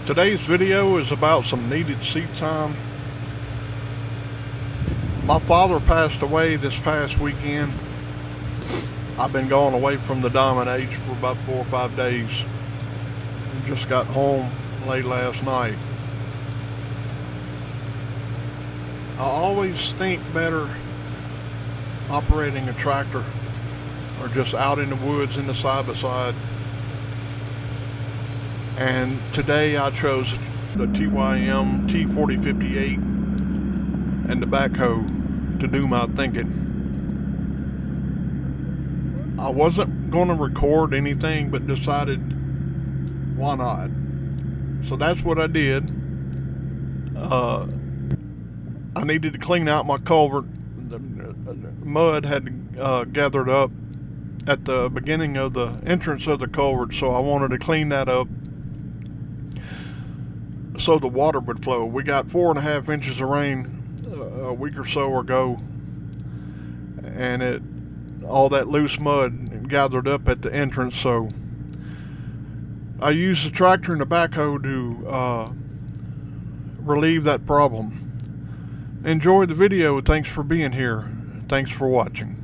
Today's video is about some needed seat time. My father passed away this past weekend. I've been going away from the Diamond H for about 4 or 5 days. Just got home late last night. I always think better operating a tractor or just out in the woods in the side-by-side. And today I chose the TYM T4058 and the backhoe to do my thinking. I wasn't going to record anything, but decided why not. So that's what I did. I needed to clean out my culvert. The mud had gathered up at the beginning of the entrance of the culvert, so I wanted to clean that up so the water would flow. We got 4.5 inches of rain a week or so ago, and all that loose mud gathered up at the entrance, so I used the tractor and the backhoe to relieve that problem. Enjoy the video. Thanks for being here. Thanks for watching.